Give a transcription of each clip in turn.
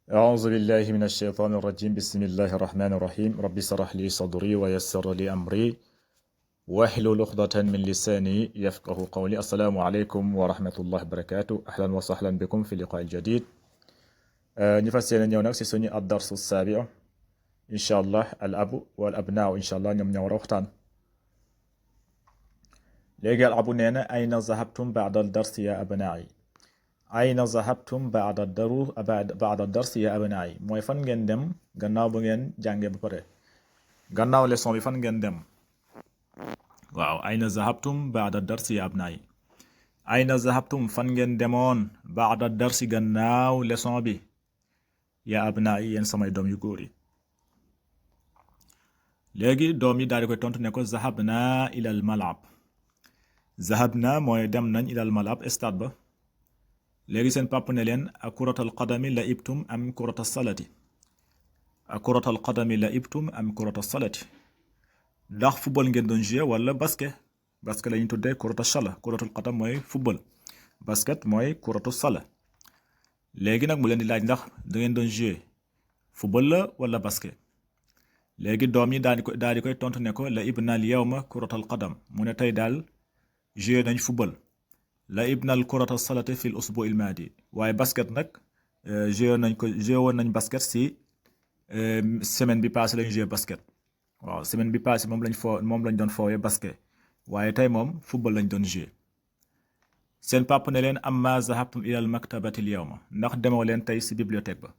أعوذ بالله من الشيطان الرجيم بسم الله الرحمن الرحيم رب اشرح لي صدري ويسر لي أمري واحلل عقدة من لساني يفقه قولي السلام عليكم ورحمة الله وبركاته أهلا وسهلا بكم في اللقاء الجديد نفسنا نيو نفسي سوني الدرس السابع إن شاء الله الأب والأبناء إن شاء الله نيوم نيو روختان لقى الأب نينا أين ذهبتم بعد الدرس يا أبنائي أين ذهبتم بعد الدرس يا أبنائي mooy fan ngeen dem gannaaw bu ngeen jàngee ba pare gannaaw leçon bi fan ngeen dem waaw أين ذهبتم بعد الدرس يا أبنائي أين ذهبتم fan ngeen demoon بعد الدرس gannaaw leçon bi ya أبنائي yéen samay doom yu góor yi léegi doom yi daal di koy tontu ne ko ذهبنا إلى الملعب ذهبنا mooy dem nañ إلى الملعب stade ba léegi seen papa ne leen akuratal qadami la ibtum am kurata salati akuratal qadami la ibtum am kurata salati ndax football ngeen doon jouer wala basket la ñu tuddee kurata sala kuratul qadam mooy football basket mooy kuratu sala léegi nag mu leen di laaj ndax da ngeen doon jouer football la wala basket léegi doom yi daal di koy tontu ne ko la ibna al yawma kuratal qadam mu ne tey daal jouer nañ football la ibnal kurata salati fil usbu il maadi waaye basket nag joué woon nañ basket si semaine bi passé lañ joué basket waaw semaine bi passé moom lañ doon foowee basket waaye tey moom football lañ doon joué seen papa ne leen amma zahabtum ilal maktabati al yawma ndax demoo leen tey si bibliothèque ba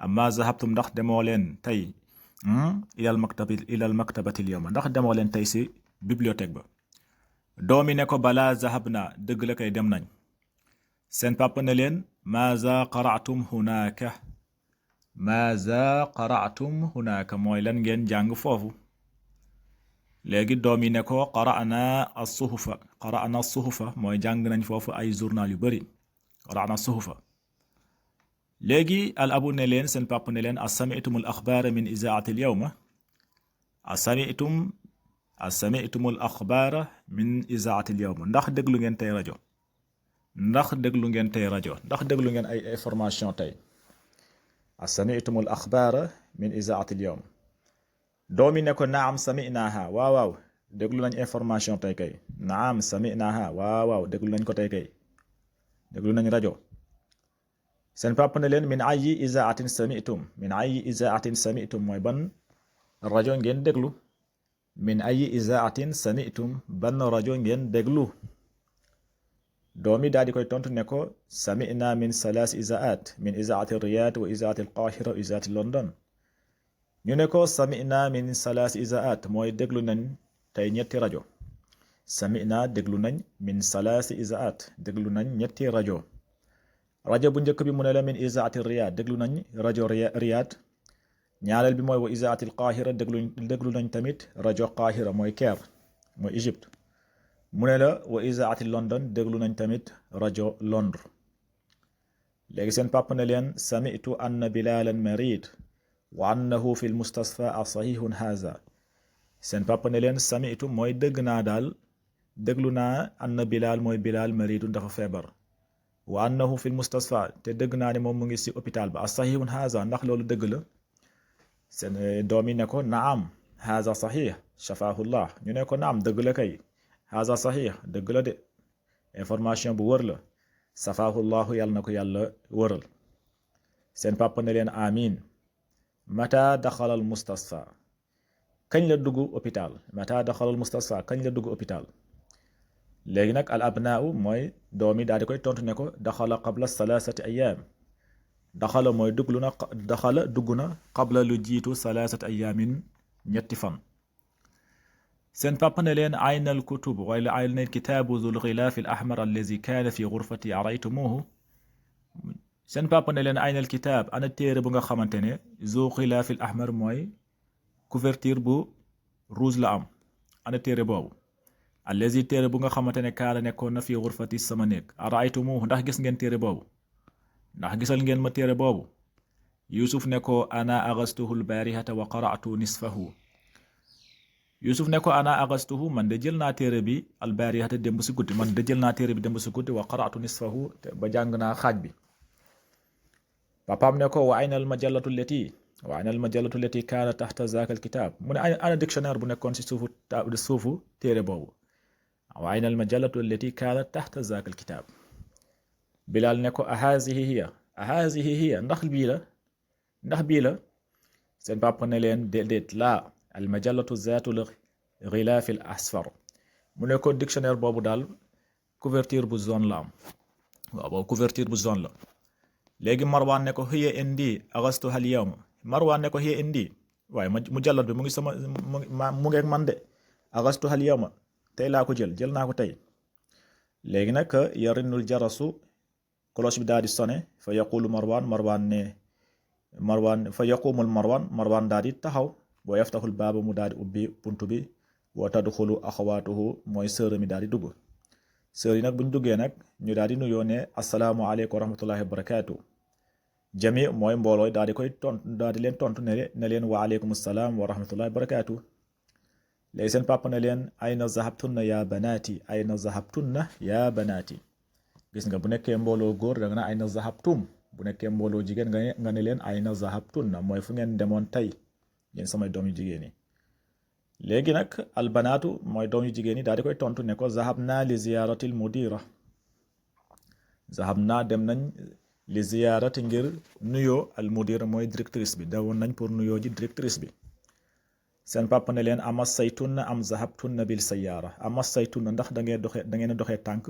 amma zahabtum ndax demoo leen tey ilal maktabati al yawma ndax demoo leen tey si bibliothèque ba doomi ne ko balaa zahabna dëgg la kay dem nañ seen papa ne leen maaza qara'tum hunaaka mooy lan ngeen jàng foofu léegi doomi ne ko qara'na as-suhufa mooy jàng nañ foofu ay journal yu bari qara'na as-suhufa léegi al abu ne leen seen papa ne leen asami'tum al axbaara min izaa'ati al yawma asami'tum al axbaara min izaa'ati al yawma ndax déglu ngeen tey rajo ndax déglu ngeen ay information tey asami'tum al axbaara min izaa'ati al yawma doomi ne ko naam sami'naaha waaw déglu nañ information tey kay naam sami'naaha waaw déglu nañ ko tey kay déglu nañ rajo seen papa ne leen min ayyi izaatin sami'tum mooy ban rajo ngeen déglu min ayyi izaatin sami'tum ban rajo ngeen déglu doomi daal di koy tontu ne ko sami'na min salaas izaat min izaati Riyad wa izaati al-Qahira wa izaati London ñu ne ko sami'na min salaas izaat mooy déglu nañ tey ñetti rajo sami'na déglu nañ min salaas izaat déglu nañ ñetti rajo bu njëkk bi mu ne la min izaati Riyad déglu nañ rajo Riyad ñaareel bi mooy wa izaati al-Qahira déglu nañ tamit rajo Qahira mooy Caire mooy Égypte mu ne la wa izaati London déglu nañ tamit rajo Londres léegi seen papa ne leen sami'tu anna Bilalan marid wa annahu fi l-mustasfa asahihun haza seen papa ne leen sami'tu mooy déglu naa anna Bilal mooy Bilal maridun dafa feebar wa annahu fi l-mustasfa te dégg naa ne moom mu ngi si hôpital ba asahihun haza ndax loolu dëgg la seen doom yi ne ko naam haza sahih shafahullah ñu ne ko naam dëgg la kay haza sahih dëgg la de information bu wër la safahullahu yàlla na ko yàlla wëral seen papa ne leen amin mata daxala al mustasfa kañ la dugg hôpital léegi nag al abnaau mooy doom yi daal di koy tontu ne ko daxala qabla salaasati ayaam daxala mooy dugg na qabla lu jiitu salaasat ayaamin ñetti fan seen papa ne leen ayna al kutub wala ayna al kitaabu zul xilaaf al ahmar allazi kaana fi gurfati araytumuhu seen papa ne leen ayna al kitaab ana téere bu nga xamante ne zul xilaaf al ahmar mooy couverture bu rouge la am ana téere boobu allazi téere bu nga xamante ne kaana nekkoon na fi gurfati sama néeg araytumuhu ndax gis ngeen téere boobu ndax gisal ngeen ma téere boobu Yusuf ne ko ana agastuhu albarihata wa qara'tu nisfahu Yusuf ne ko ana agastuhu man de jël naa téere bi albarihata démb si guddi wa qara'tu nisfahu ba jàng naa xaaj bi papaam ne ko wa ayna al majallatu allati kaanat taxta zaaka al kitaab mu ne ana dictionnaire bu nekkoon si suufu téere boobu wa ayna al majallatu allati kaanat taxta zaaka al kitaab Bilaal ne ko ahazihi hiya ndax bii la seen papa ne leen déedéet laa al majallatu zaatul xilaafil asfar mu ne ko dictionnaire boobu daal couverture bu zone la am waaw boobu couverture bu zone la léegi Marwaan ne ko hiya indi agastuha al yawm Marwaan ne ko hiya indi waaye mujallad bi mu ngi sama mu ngeeg man de agastuha al yawm tey laa ko jël naa ko tey léegi nag yarinul jarasu cloche bi daal di sonné fa yaqulu Marwaan daal di taxaw boo yaftaxul baaba mu daal di ubbi buntu bi wa tadxulu axawaatuhu mooy sœur mi daal di dugg sœur yi nag buñ duggee nag ñu daal di nuyoo ne assalaamu aleykum wa rahmatullahi wa barakaatu jami mooy mboolooy daal di koy daal di leen tontu ne leen wa aleykum salaam wa rahmatullahi wa barakaatu léegi seen papa ne leen ayna zahabtunna ya banaati gis nga bu nekkee mbooloo góor da nga ne ayna zahabtum bu nekkee mbooloo jigéen nga ne leen ayna zahabtunna mooy fu ngeen demoon tey yéen samay doom yu jigéen yi léegi nag albanaatu mooy doom yu jigéen yi daal di koy tontu ne ko zahabna li ziyaaratil mudira zahabna dem nañ li ziyaarati ngir nuyoo al mudira mooy directrice bi dawoon nañ pour nuyoo ji directrice bi seen papa ne leen ama saytunna am zahabtunna bil sayaara ama saytunna ndax da ngeen doxee tànk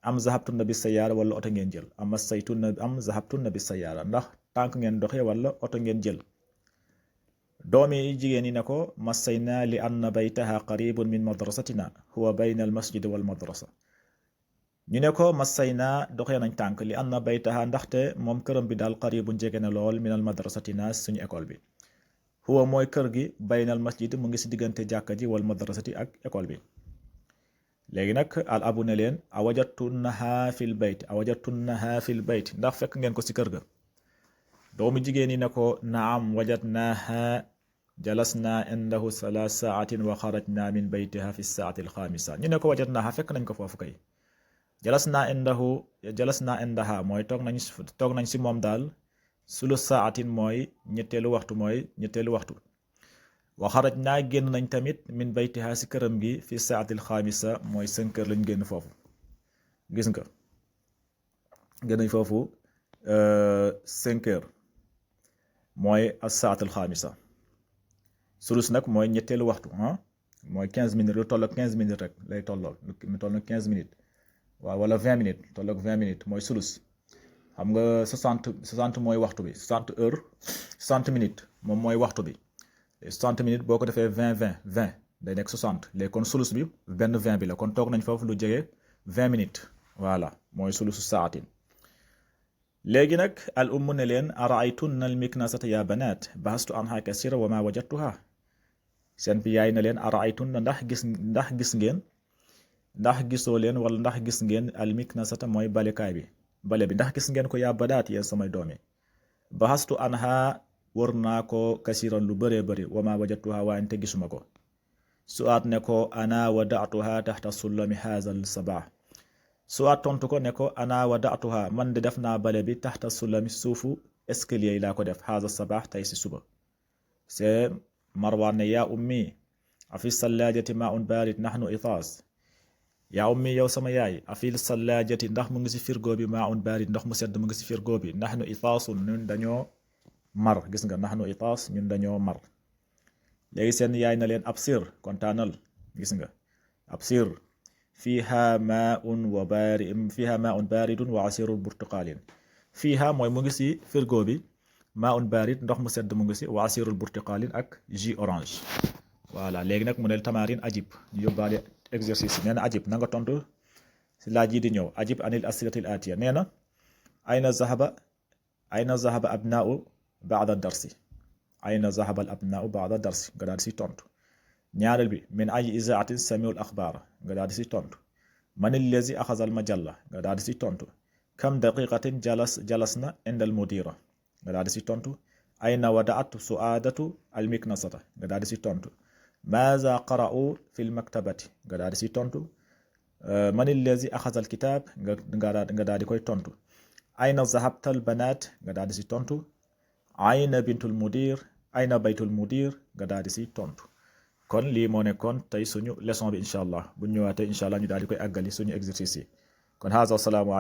am zahabtunna bi sayaara wala oto ngeen jël ama saytunna am zahabtunna bi sayaara ndax tànk ngeen doxee wala oto ngeen jël doomi jigéen yi ne ko massayna li anna baytaha qaribun min madrasatina huwa bayna al masjid wal madrasa ñu ne ko massayna doxee nañ tànk li anna baytaha ndaxte moom këram bi daal qaribun jege na lool min al madrasatina suñu école bi huwa mooy kër gi bayna al masjid mu ngi si diggante jàkka ji wal madrasati ak école bi léegi nag al abu ne leen awajadtunnaha fil bayt ndax fekk ngeen ko si kër ga doomu jigéen yi ne ko naam wajadnaha jalasna indahu 3 saatin wa xarajna min baytiha fi saati alxaamisa ñu ne ko wajadnaha fekk nañ ko foofu kay jalasna indaha mooy toog nañ si moom daal sulu saatin mooy ñetteelu waxtu wa xarajna génn nañ tamit min baytiha si këram gi fi saati alxaamisa mooy 5 heures lañ génn foofu gis nga génn nañ foofu 5 heures mooy as-saat al-xaamisa sulus nag mooy ñetteelu waxtu mooy 15 minutes lu toll ak 15 minutes rek lay tollool lu toll ak 15 minutes waaw wala 20 minutes toll ak 20 minutes mooy sulus xam nga 60 mooy waxtu bi 60 heures 60 minutes moom mooy waxtu bi 60 minutes boo ko defee 20 day nekk 60 léegi kon sulus bi benn 20 bi la kon toog nañ foofu lu jege 20 minutes voilà mooy sulusu saatin léegi nag al umm ne leen araaytunna al miknasata ya banaat bahastu anha kasira wa ma wajadtuha seen bi yaay na leen araaytunna ndax gisoo leen wala ndax gis ngeen al miknasata mooy balekaay bi bale bi ndax gis ngeen ko yaa banaat yéen samay doomi bahastu anha wër naa ko kasiran lu bëree bëri wa ma wajadtuha waaye te gisuma ko suaat ne ko ana wadatuha taxta sullami haza al sabah suwaat tontu ko ne ko ana wadatuha man de def naa bale bi taxta sulami suufu escalier yi laa ko def haza sabaax tey si suba c'est Marwaan ne yaa ummi afi sallaajati ma un barid nahnu itaas yaa ummi yow sama yaay afi sallaajati ndax mu ngi si firgo bi ma un barid ndox mu sedd mu ngi si firgo bi nahnu itaasun ñun dañoo mar gis nga nahnu itaas ñun dañoo mar léegi seen yaay na leen absir kontaanal gis nga absir fiha maun baridun wa asirul burtuqaalin fiha mooy mu ngi si firgo bi maun barid ndox mu sedd mu ngi si wa asirul burtuqaalin ak jus orange voilà léegi nag mu ne tamarin ajib ñu yóbbaale exercice yi nee na ajib na nga tontu si laaj yi di ñëw ajib anil asilatil atiya nee na ayna zahaba abnaau baada darsi nga daal si tontu ñaareel bi min ay izaatin samiul axbaar nga daal di si tontu man allazi axaza al majalla nga daal di si tontu kam daqiqatin jalasna inda al mudira nga daal di si tontu ayna wadaat suaadatu al miknasata nga daal di si tontu maaza qara'u fi l maktabati nga daal di si tontu man allazi axaza al kitaab nga daal di koy tontu ayna zahabtal banat nga daal di si tontu ayna bintul mudir ayna baytul mudir nga daal di si tontu kon lii moo nekkoon tey suñu leçon bi incha allah bu ñu ñëwaatee incha allah ñu daal di koy àggali suñu exercice yi kon haza salaamu